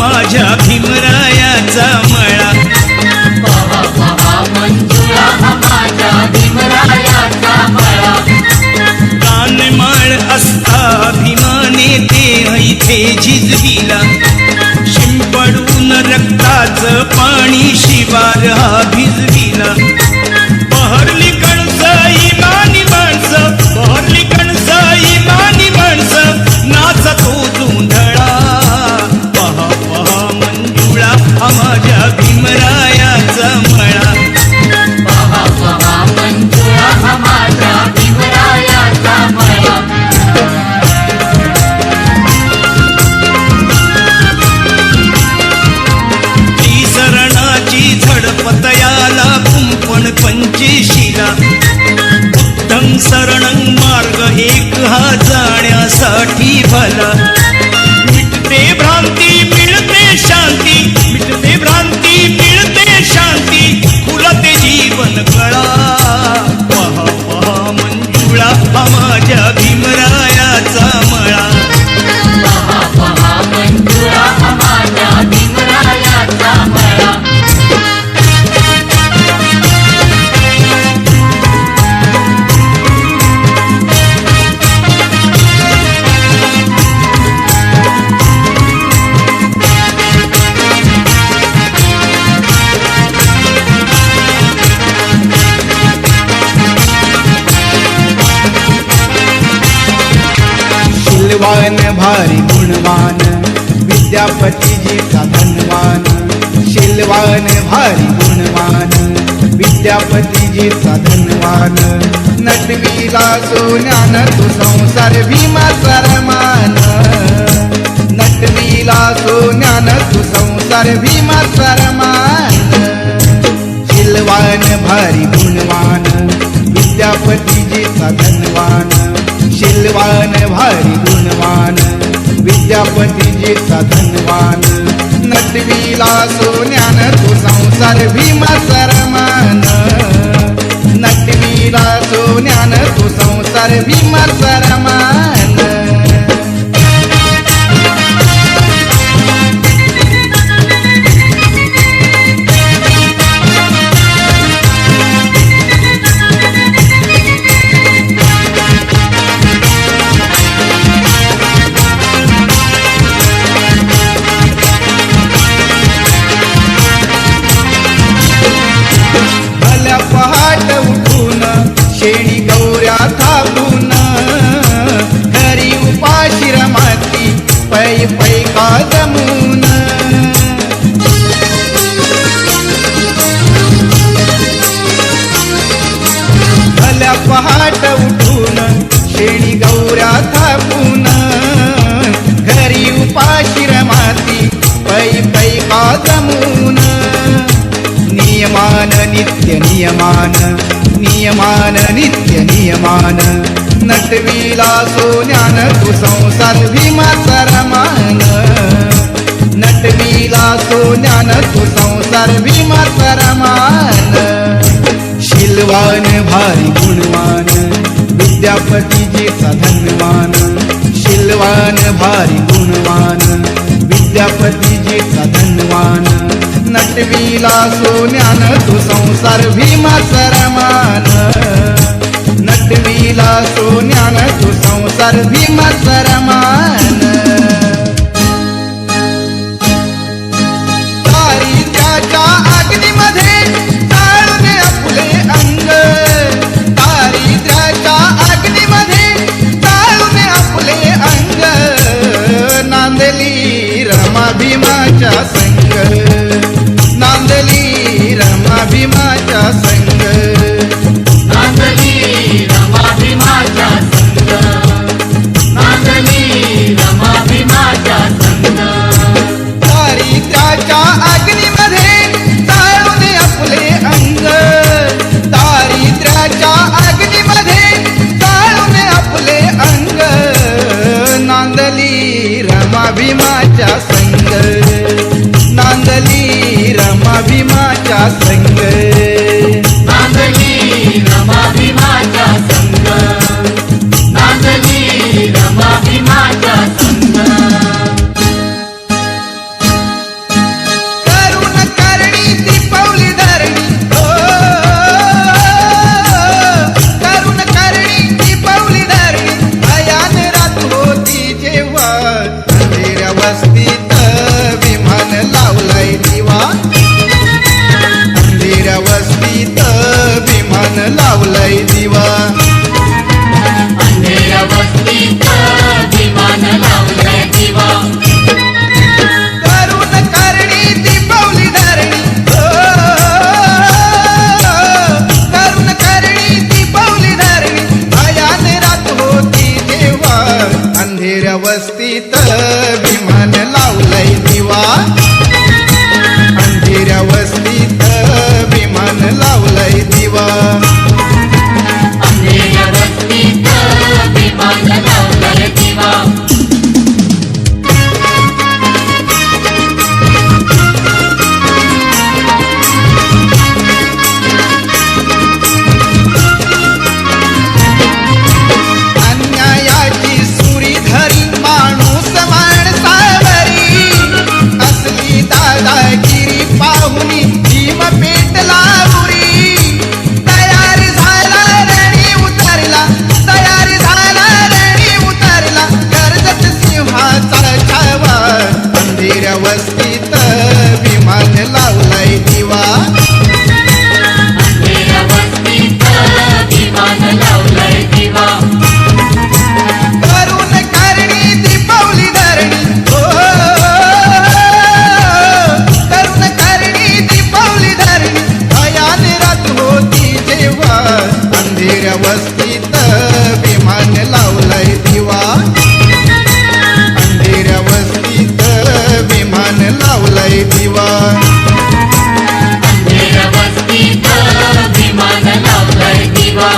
माझ्या भीमरायाचा मळा. पहा पहा मंजुळा हा माझ्या भीमरायाचा मळा. कानमाळ असता अभिमाने ते इथे झिजविला. शिंपडून रक्ताचं पाणी शिवार हा भिजविला. बहरली कणस इमानी माणसं, बहरली कणस इमानी माणसं, नाचतो धुंधळा. पहा पहा मंजुळा हा माझ्या भीमरायाचा मळा. पहा पहा मंजुळा हा माझ्या भीमरायाचा मळा. त्रिसरणाची झडपत याला कुंपण पंचेशीला. बुद्धं शरणं मार्ग एक हा जाण्यासाठी भला. मिटते भ्रांती मिळते शांती, मिटते भ्रांती मिळते शांती, खुलते जीवन कळा. पहा पहा मंजुळा हा माझ्या भीमरायाचा मळा. पहा पहा मंजुळा हा माझ्या भीमरायाचा मळा. शीलवान भारी गुणवान विद्यापतीजीचा धनवान. शीलवान भारी गुणवान विद्यापतीजीचा धनवान. नटविला सोन्यान तू संसार भीमाचा रमान. नटविला सोन्यान तू संसार भीमाचा रमान. शीलवान भारी गुणवान विद्यापतीजीचा धनवान. शीलवान भारी गुणवान विद्यापतीजीचा धनवान. नटविला सोन्यान तू संसार भीमाचा रमान. नटविला सोन्यान तू संसार भीमाचा रमान. पहाट उठून शेणी गौऱ्या थापून, घरी उपाशी रमाती पै पै का जमून. भल्या पहाट उठून शेणी गौऱ्या थापून, घरी उपाशी रमाती पै पै का जमून. नियमान नित्य नियमान, नियमान नित्य नियमान. नटविला सोन्यान तू संसार भीमाचा रमान. नटविला सोन्यान तू संसार भीमाचा रमान. शीलवान भारी गुणवान विद्यापतीजीचा धनवान. शीलवान भारी गुणवान विद्यापतीजीचा धनवान. नटविला सोन्यान तू संसार भीमाचा रमान. नटविला सोन्यान तू संसार भीमाचा रमान. दारिद्र्याच्या अग्नीमध्ये जाळून आपले अंग. दारिद्र्याच्या अग्नीमध्ये जाळून आपले अंग. नांदली रमा भीमाच्या संग. नांदली रमा भीमाच्या संग. नांदली रमा भीमाच्या संग. नांदली रमा वस्तीत विमान लावलंय दिवा अंधेऱ्या वस्तीत विमान लावलंय दिवा अंधेऱ्या वस्तीत विमान लावलंय दिवा अन्यायाची सुरी धरी माणूस माणसावरी असली दादागिरी पाहुनी भीम पेटला उरी तयार झाला रणी उतरला तयार झाला रणी उतरला कर्जत सिंहाचा छावा अंधेऱ्या वस्तीत विमान लावलाय दिवा अंधेऱ्या वस्तीत विमान लावलंय दिवा करून करणी दीपावली धरणी हो करून करणी दीपावली धरणी भयान रात होती जेव्हा अंधेऱ्या वस्तीत विमान लावलंय दिवा अंधेऱ्या वस्तीत विमान लावलंय दिवा अंधेऱ्या वस्तीत विमान लावलंय दिवा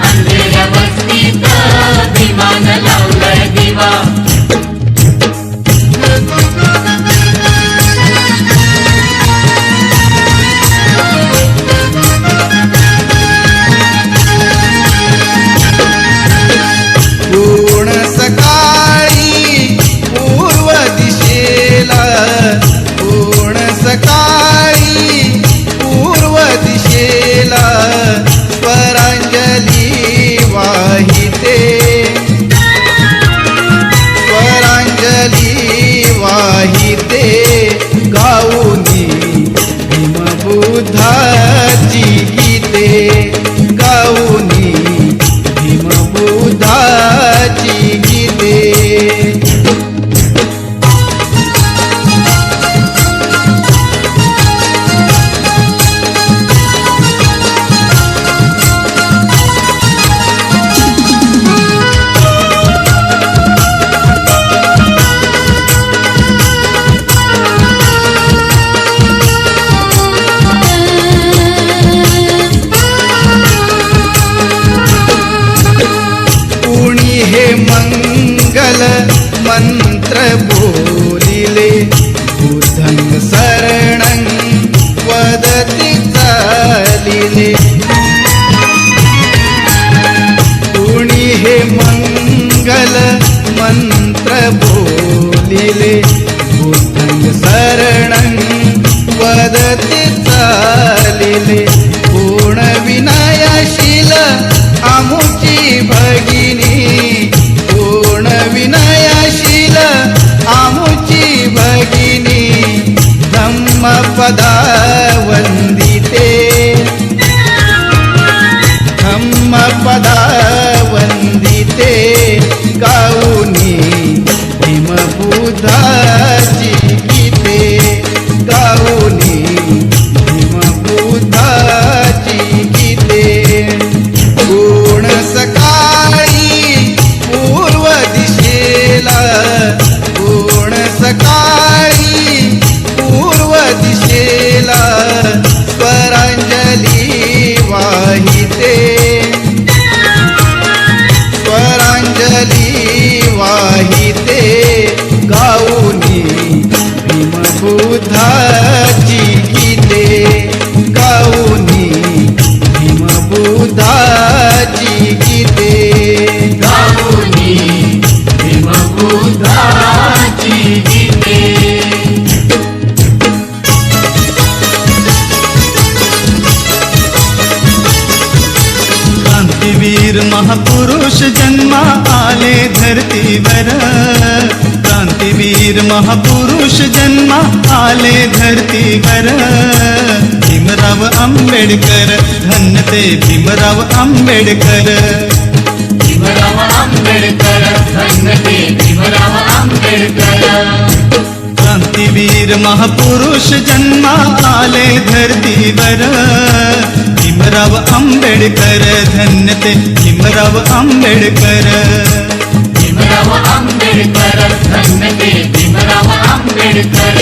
अंधेऱ्या वस्तीत विमान लावलंय दिवा पूर्ण सकाळी पूर्व दिशेला पूर्ण सकाळी पूर्व दिशेला स्वरांजली वाहिते स्वरांजली वाहिते गाऊनी भीमबुद्धाची गीते गाऊनी भीमबुद्धाची गीते कुणी हे मंगल मंत्र बोलिले बुद्धं शरणं वदति चालिले कुणी हे मंगल मंत्र बोलिले बुद्धं शरणं वदति चालिले पूर्ण विनयशील आमुची भगिनी पूर्ण विनयशील आमुची भगिनी धम्मपदा वंदिते धम्मपदा वंदिते गाऊनी भीमबुद्धाची गीते गाऊनी भीमबुद्धाची गीते पूर्ण सकाळी पूर्व दिशेला पूर्ण सकाळी पूर्व दिशेला स्वरांजली वाहिते स्वरांजली वाहिते गाऊनी भीमबुद्धाची गीते गाऊनी भीमबुद्धाची गीते गाऊनी भीमबुद्धाची गीते क्रांतीवीर महापुरुष जन्मा आले धरतीवर क्रांतीवीर महापुरुष जन्मा आले धरतीवर भीमराव आंबेडकर धन्य ते भीमराव आंबेडकर भीमराव आंबेडकर धन्य ते भीमराव आंबेडकर क्रांतीवीर महापुरुष जन्मा आले धरतीवर भीमराव आंबेडकर धन्य ते भीमराव आंबेडकर भीमराव आंबेडकर धन्य ते भीमराव आंबेडकर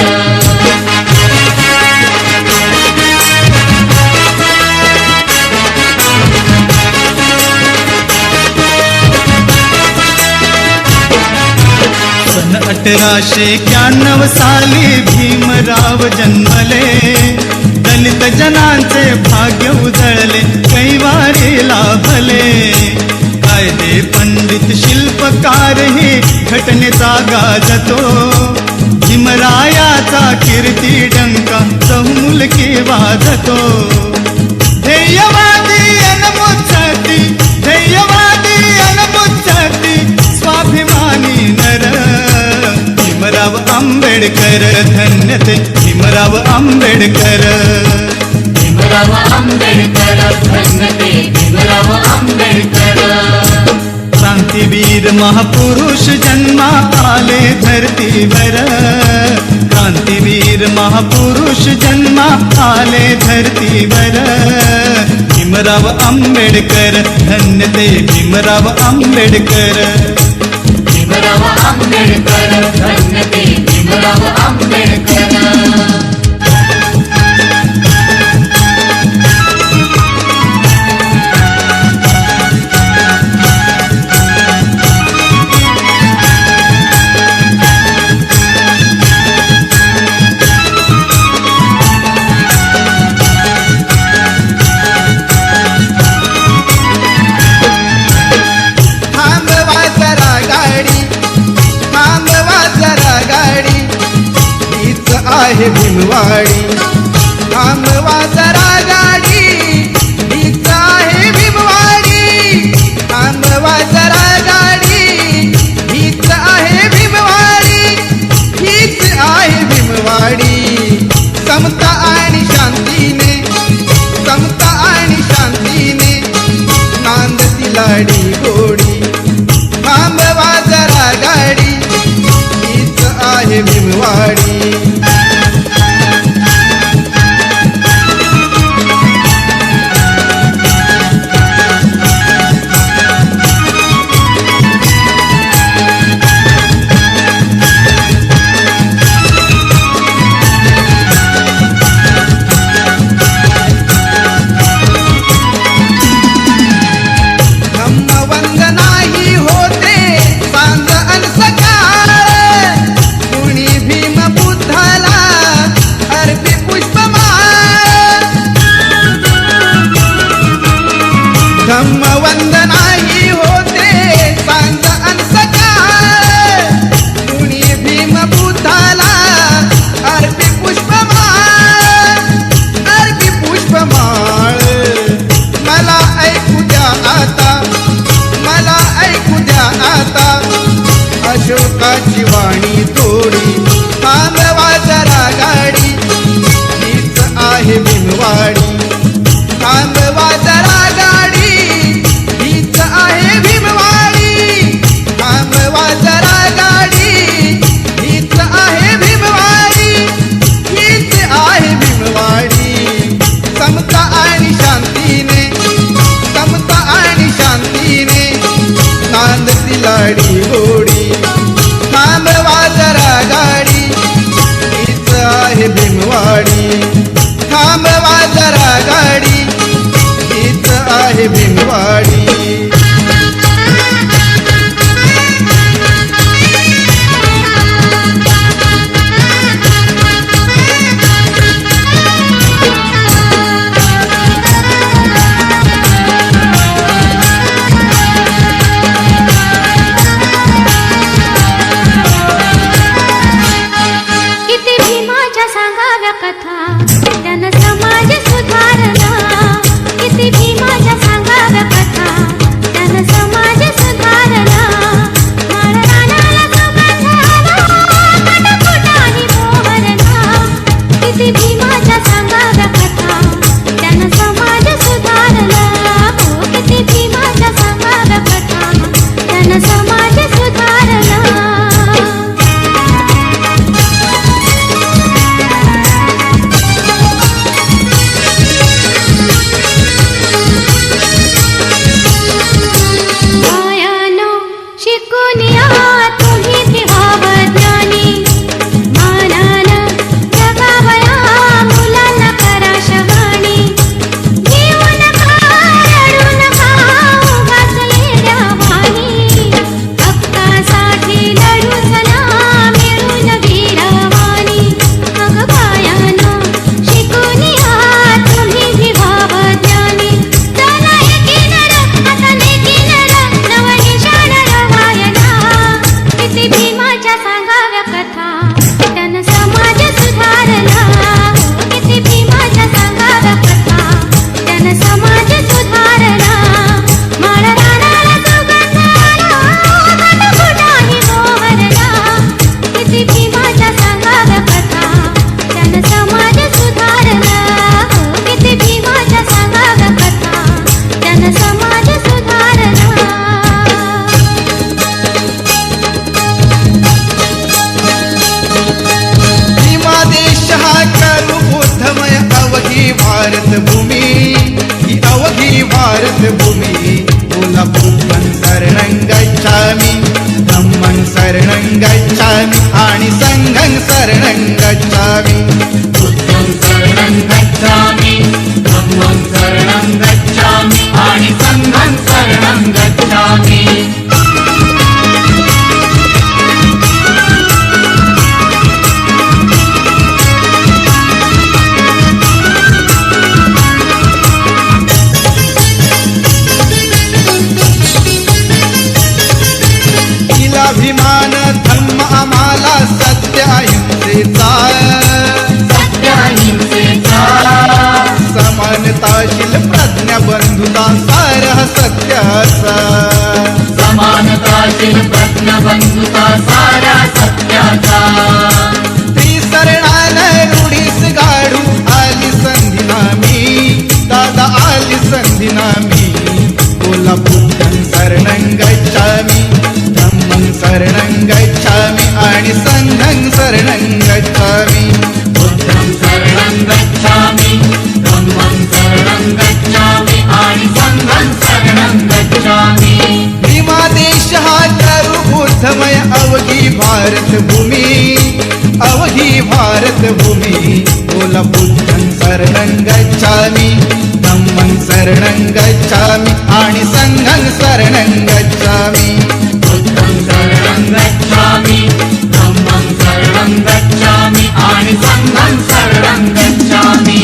सन 1891 साली भीमराव जन्मले, दलित जनांचे भाग्य उजळले, कैवारी लाभले. कायदे पंडित शिल्पकार ही घटनेचा गाजतो, भीमरायाचा कीर्ती डंका चौमुलकी वाजतो. ध्येयवादी अनमुच्चती, ध्येयवादी अनमुच्चती, स्वाभिमानी नर भीमराव आंबेडकर धन्य ते भीमराव आंबेडकर. भीमराव आंबेडकर धन्य ते भीमराव आंबेडकर क्रांतीवीर महापुरुष जन्मा आले धरतीवर, क्रांतीवीर महापुरुष जन्मा आले धरतीवर. भीमराव आंबेडकर धन्य ते भीमराव आंबेडकर. भीमराव आंबेडकर धन्य ते भीमराव आंबेडकर थांबवा जरा गाडी, थांबवा जरा गाडी, हीच आहे भीमवाडी. थांबवा जरा गाडी, हीच आहे भीमवाडी. थांबवा जरा गाडी, हीच आहे भीमवाडी. हीच आहे भीमवाडी. समता आणि शांतीने, समता आणि शांतीने नांदती लाडी गोडी. थांबवा जरा गाडी, हीच आहे भीमवाडी. धम्मवंदनाही होते सांज अन सकाळ, कुणी भीम बुद्धाला अर्पी पुष्पमाळ. धम्मवंदनाही होते सांज अन सकाळ, कुणी भीम बुद्धाला अर्पी पुष्पमाळ. अर्पी पुष्पमाळ. मला ऐकू द्या आता, मला ऐकू द्या आता अशोकाची वाणी थोडी. थांबवा जरा गाडी, हीच आहे भीमवाडी. थांबवा जरा गाडी, हीच आहे भीमवाडी. थांबवा जरा गाडी, हीच आहे भीमवाडी. हीच आहे भीमवाडी. समता आणि शांतीने, समता आणि शांतीने नांदती लाडी गोडी. थांबवा जरा गाडी, गच्छामि आणि संघं शरणं गच्छामि बुद्धं शरणं गच्छामि धम्मं शरणं गच्छामि आणि संघं शरणं गच्छामि अभिमान धम्म आम्हाला सत्य अहिंसेचा सत्याहिंसेचा समानताशील प्रज्ञा बंधुता सारह सत्याचा समानताशील प्रज्ञबंधुता सारा सत्याचा त्रिसरणान रूढीस गाडू आली संधी नामी दादा आली संधी नामी बोला बुद्धं शरणं गच्छामि धम्मं शरणं गच्छामि आणि संघं शरणं गच्छामि बुद्धं शरणं गच्छामि धम्मं शरणं गच्छामि आणि संघं शरणं गच्छामि भीमादेश हा तरु बुद्धमय अवघी भारत भूमी बोला बुद्धं शरणं गच्छामि धम्मं शरणं गच्छामि आणि संघं शरणं गच्छामि बुद्धं शरणं गच्छामि धम्मं शरणं गच्छामि आणि संघं शरणं गच्छामि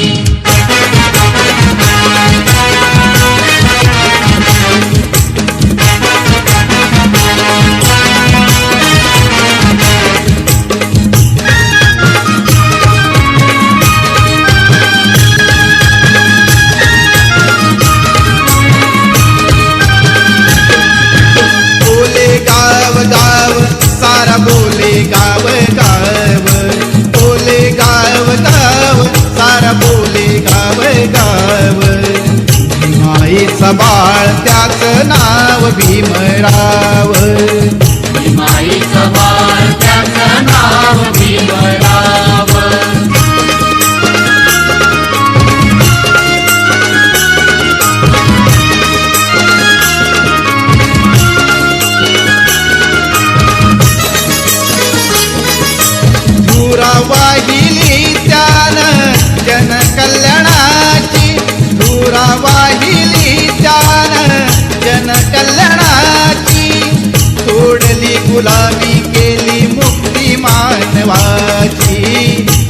बोले गाव गाव सारा बोले गाव गाव बोले गाव गाव सारा बोले गाव गाव भीमाईचा बाळ त्याचं नाव भीमराव भीमाईचं बाळ त्याचं नाव भीमराव धुरा वाहिली त्यानं जनकल्याणाची धुरा वाहिली त्यानं जनकल्याणाची तोडली गुलामी केली मुक्ती मानवाची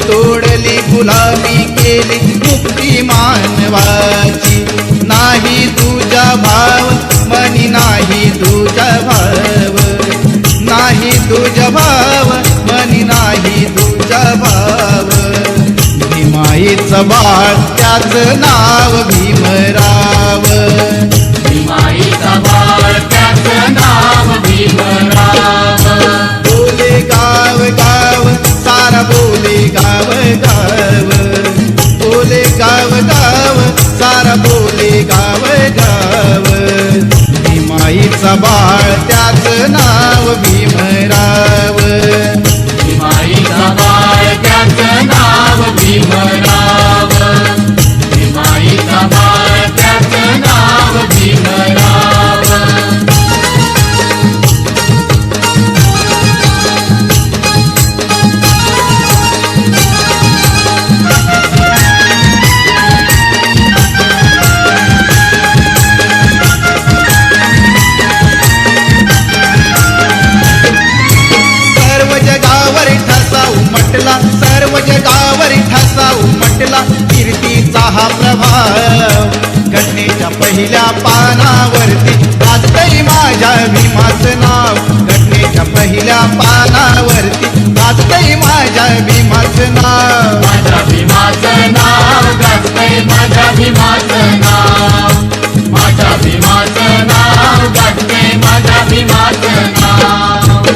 तोडली गुलामी केली मुक्ती मानवाची नाही तुझा भाव मनी नाही तुझा भाव नाही तुझा भाव मनी नाही तुझा भाव भीमाईचं बाळ त्याचं नाव भीमराव भीमाईचं बाळ त्याचं नाव भीमराव बोले गाव गाव सारा बोले गाव गाव बोले गाव गाव सारा बोले गाव गाव भीमाईचा बाळ त्याचं नाव भीमराव भीमाईचं बाळ त्याचं नाव भीमराव भीमाईचं बाळ त्याचं नाव भीमराव सर्व जगावर ठसा उमटला सर्व जगावर ठसा उमटला कीर्तीचा हा प्रभाव घटनेच्या पहिल्या पानावरती गाजतय माझ्या भीमाचं नाव घटनेच्या पहिल्या पानावरती गाजतय माझ्या भीमाचं नाव माझ्या भीमाचं नाव गाजतंय माझ्या भीमाचं नाव माझ्या भीमाचं नाव गाजतंय माझ्या भीमाचं नाव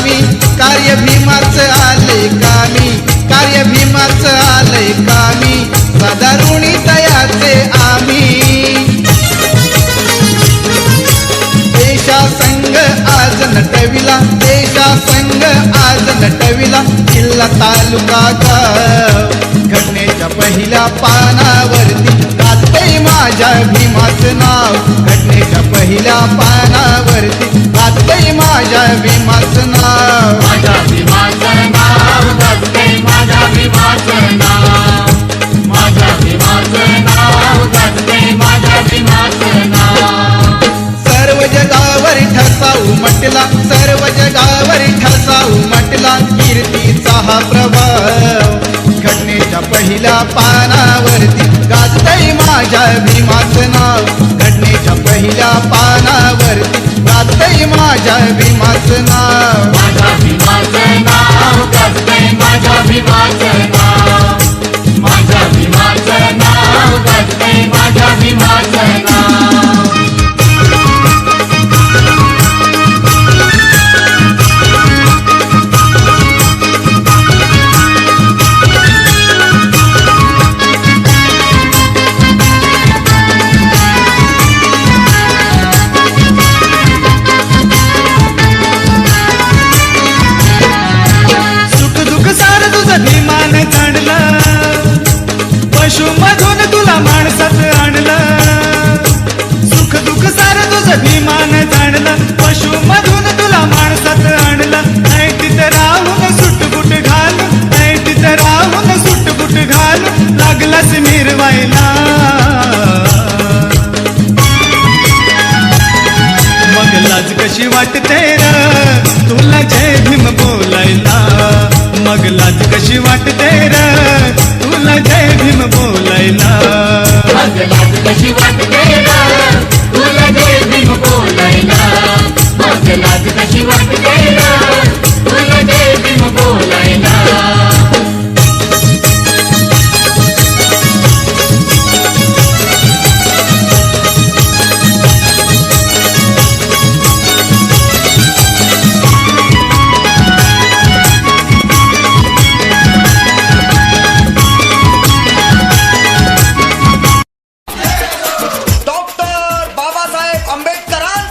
कामी कार्य भीमाचं आले कामी कार्य भीमाचं आले कामी सदा ऋणी तयाचे आम्ही देशा संघ आज नटविला देशा संघ आज नटविला किल्ला तालुका गाव घटनेच्या पहिल्या पानावरती गाजतंय माझ्या भीमाचं नाव घटनेच्या पहिल्या पानावरती गाजतंय माझ्या भीमाचं नाव माझ्या भीमाचं नाव गाजतंय माझ्या भीमाचं नाव माझ्या भीमाचं नाव गाजतंय माझ्या भीमाचं नाव सर्व जगावर ठसा उमटला सर्व जगावर ठसा उमटला कीर्तीचा हा प्रभाव घटनेच्या पहिल्या पानावरती गाजतंय माझ्या भीमाचं नाव घटनेच्या पहिल्या पानावरती गाजतंय माझ्या भीमाचं नाव माझ्या भीमाचं नाव गाजतंय माझ्या भीमाचं नाव माझ्या भीमाचं नाव गाजतंय माझ्या भीमाचं नाव सुख दुःख सार तुझं भीमान जाणलं पशुमधून तुला माणसात आणलं सुख दुःख सार तुझं भीमान जाणलं पशुमधून तुला माणसात आणलं ऐटीत राहून सुटबुट घालून ऐटीत राहून सुटबुट घालून लागलास मिरवायला मग लाज कशी वाटते र तुला जय भीम बोलायला मग लाज कशी वाटते र तुला जय भीम बोलायला मग लाज कशी वाटते रे तुला जय भीम बोलायला मग लाज कशी वाटते